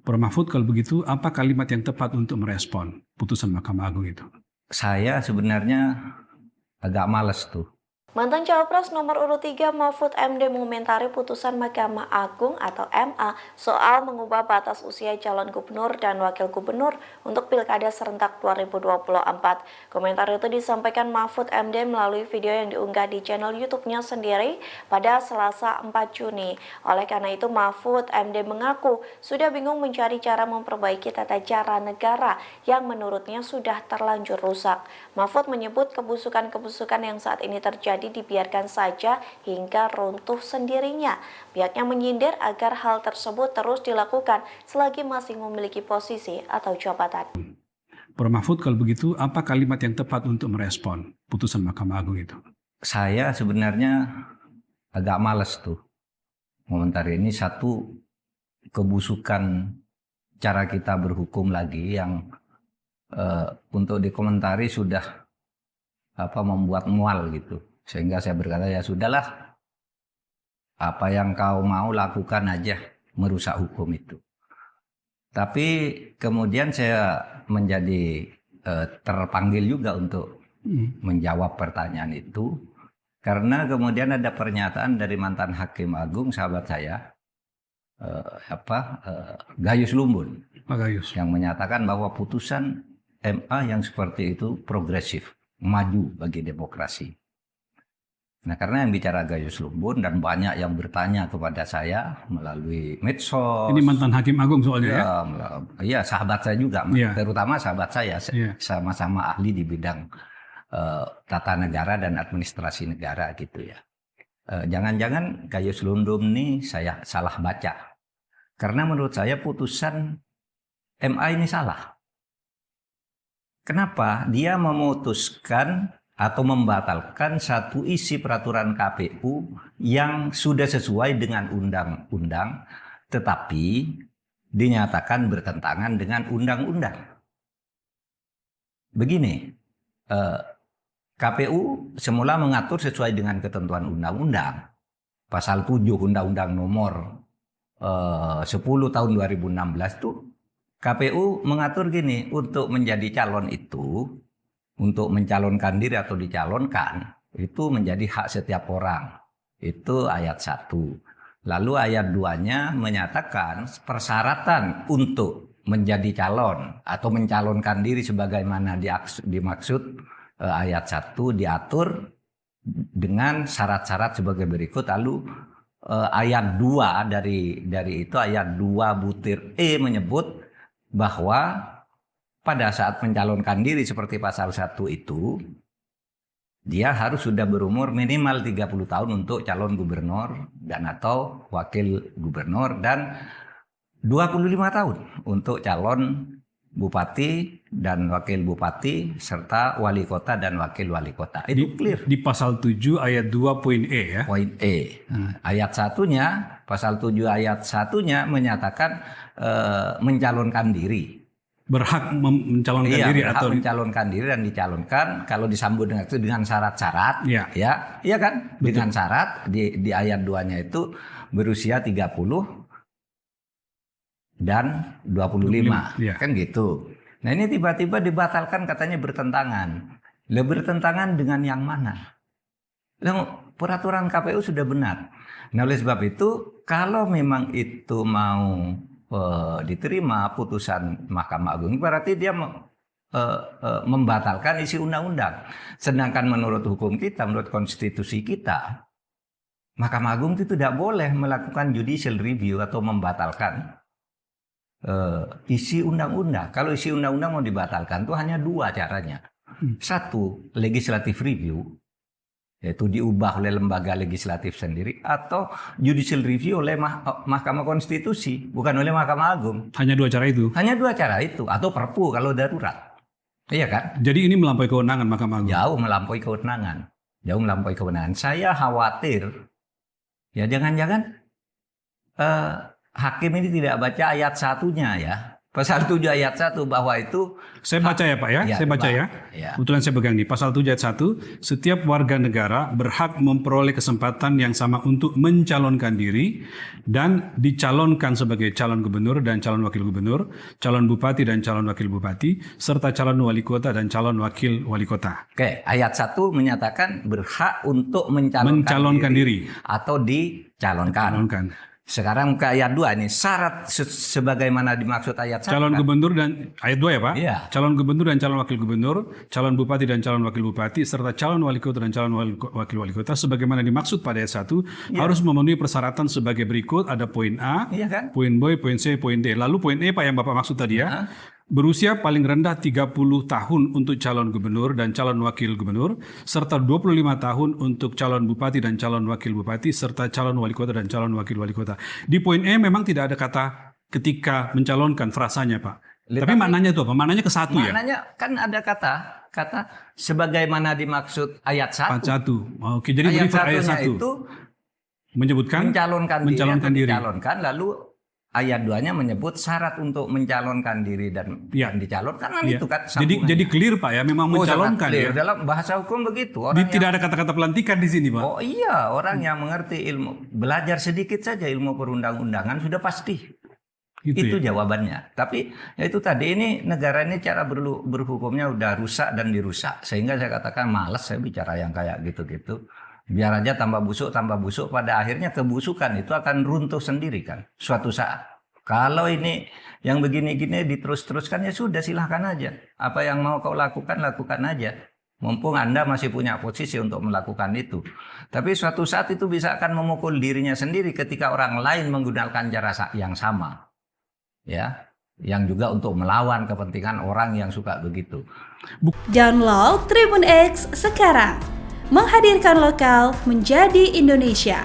Prof. Mahfud, kalau begitu apa kalimat yang tepat untuk merespon putusan Mahkamah Agung itu? Saya sebenarnya agak males tuh. Mantan Cawapres nomor urut 3 Mahfud MD mengomentari putusan Mahkamah Agung atau MA soal mengubah batas usia calon gubernur dan wakil gubernur untuk Pilkada serentak 2024. Komentar itu disampaikan Mahfud MD melalui video yang diunggah di channel YouTube-nya sendiri pada Selasa 4 Juni. Oleh karena itu Mahfud MD mengaku sudah bingung mencari cara memperbaiki tata cara negara yang menurutnya sudah terlanjur rusak. Mahfud menyebut kebusukan-kebusukan yang saat ini terjadi dibiarkan saja hingga runtuh sendirinya. Pihaknya menyindir agar hal tersebut terus dilakukan selagi masih memiliki posisi atau jabatan. Prof. Mahfud, kalau begitu apa kalimat yang tepat untuk merespon putusan Mahkamah Agung itu? Saya sebenarnya agak males tuh komentar ini. Satu, kebusukan cara kita berhukum lagi yang untuk dikomentari sudah membuat mual gitu. Sehingga saya berkata, ya sudahlah, apa yang kau mau lakukan aja, merusak hukum itu. Tapi kemudian saya menjadi terpanggil juga untuk menjawab pertanyaan itu. Karena kemudian ada pernyataan dari mantan Hakim Agung, sahabat saya, Gayus Lumbun. Pak Gayus. Yang menyatakan bahwa putusan MA yang seperti itu progresif, maju bagi demokrasi. Nah, karena yang bicara Gayus Lumbun dan banyak yang bertanya kepada saya melalui medsos. Ini mantan Hakim Agung soalnya ya? Iya, sahabat saya juga, terutama sahabat saya, sama-sama ahli di bidang tata negara dan administrasi negara gitu ya. Jangan-jangan Gayus Lumbun ini saya salah baca. Karena menurut saya putusan MA ini salah. Kenapa? Dia memutuskan atau membatalkan satu isi peraturan KPU yang sudah sesuai dengan undang-undang, tetapi dinyatakan bertentangan dengan undang-undang. Begini, KPU semula mengatur sesuai dengan ketentuan undang-undang. Pasal 7 Undang-Undang nomor 10 tahun 2016 itu KPU mengatur gini, untuk menjadi calon itu, untuk mencalonkan diri atau dicalonkan, itu menjadi hak setiap orang. Itu ayat 1. Lalu ayat 2-nya menyatakan persyaratan untuk menjadi calon atau mencalonkan diri sebagaimana dimaksud ayat 1 diatur dengan syarat-syarat sebagai berikut. Lalu ayat 2 dari itu, ayat 2 butir E menyebut bahwa pada saat mencalonkan diri seperti pasal 1 itu, dia harus sudah berumur minimal 30 tahun untuk calon gubernur dan atau wakil gubernur, dan 25 tahun untuk calon bupati dan wakil bupati, serta wali kota dan wakil wali kota. Itu clear. Di pasal 7 ayat 2 poin E ya? Poin E. Ayat 1-nya, pasal 7 ayat 1-nya menyatakan mencalonkan diri. Berhak mencalonkan diri berhak atau mencalonkan diri dan dicalonkan kalau disambut dengan itu dengan syarat-syarat, ya kan? Betul. Dengan syarat di ayat 2-nya itu berusia 30 dan 25. Kan gitu. Nah, ini tiba-tiba dibatalkan, katanya bertentangan. Bertentangan dengan yang mana? Peraturan KPU sudah benar. Nah, oleh sebab itu, kalau memang itu mau diterima putusan Mahkamah Agung, berarti dia membatalkan isi undang-undang. Sedangkan menurut hukum kita, menurut konstitusi kita, Mahkamah Agung itu tidak boleh melakukan judicial review atau membatalkan isi undang-undang. Kalau isi undang-undang mau dibatalkan itu hanya dua caranya. Satu, legislative review, yaitu diubah oleh lembaga legislatif sendiri, atau judicial review oleh Mahkamah Konstitusi, bukan oleh Mahkamah Agung. Hanya dua cara itu? Hanya dua cara itu, atau Perpu kalau darurat. Iya kan? Jadi ini melampaui kewenangan Mahkamah Agung? Jauh melampaui kewenangan. Jauh melampaui kewenangan. Saya khawatir, ya jangan-jangan hakim ini tidak baca ayat 1-nya ya. Pasal 7 ayat 1 bahwa itu Saya baca ya Pak ya, Ya, saya baca Pak. ya. Ya. Kebetulan saya pegang nih, pasal 7 ayat 1, setiap warga negara berhak memperoleh kesempatan yang sama untuk mencalonkan diri dan dicalonkan sebagai calon gubernur dan calon wakil gubernur, calon bupati dan calon wakil bupati, serta calon wali kota dan calon wakil wali kota. Oke, ayat 1 menyatakan berhak untuk Mencalonkan diri. atau dicalonkan. Calonkan. Sekarang ke ayat 2 ini syarat sebagaimana dimaksud ayat 1. Calon gubernur dan ayat 2 ya Pak. Iya. Calon gubernur dan calon wakil gubernur, calon bupati dan calon wakil bupati, serta calon wali kota dan calon wakil wali kota sebagaimana dimaksud pada ayat 1 harus memenuhi persyaratan sebagai berikut. Ada poin A, Iya kan? poin B, poin C, poin D. Lalu poin E Pak yang Bapak maksud tadi ya. Berusia paling rendah 30 tahun untuk calon gubernur dan calon wakil gubernur, serta 25 tahun untuk calon bupati dan calon wakil bupati, serta calon wali kota dan calon wakil wali kota. Di poin E memang tidak ada kata ketika mencalonkan frasanya Pak. Tapi maknanya itu apa? Maknanya ke satu ya? Maknanya kan ada kata sebagaimana dimaksud ayat 1. Ayat 1. Oke, jadi Ayat beri ayat 1 1-nya itu menyebutkan mencalonkan diri, diri. lalu ayat 2-nya menyebut syarat untuk mencalonkan diri dan Ya. dicalonkan kan Iya. itu kan Jadi clear Pak ya, memang mencalonkan clear. ya. Dalam bahasa hukum begitu. Orang Tidak ada kata-kata pelantikan di sini Pak. Oh iya, orang yang mengerti ilmu, belajar sedikit saja ilmu perundang-undangan sudah pasti. Gitu Itu ya. jawabannya. Tapi ya itu tadi, ini negara ini cara berhukumnya udah rusak dan dirusak. Sehingga saya katakan malas saya bicara yang kayak gitu-gitu. Biar aja tambah busuk, pada akhirnya kebusukan itu akan runtuh sendiri kan suatu saat. Kalau ini yang begini-gini diterus-teruskan ya sudah, silahkan aja. Apa yang mau kau lakukan aja. Mumpung Anda masih punya posisi untuk melakukan itu. Tapi suatu saat itu bisa akan memukul dirinya sendiri ketika orang lain menggunakan cara yang sama. Ya, yang juga untuk melawan kepentingan orang yang suka begitu. Download Tribun X sekarang. Menghadirkan lokal menjadi Indonesia.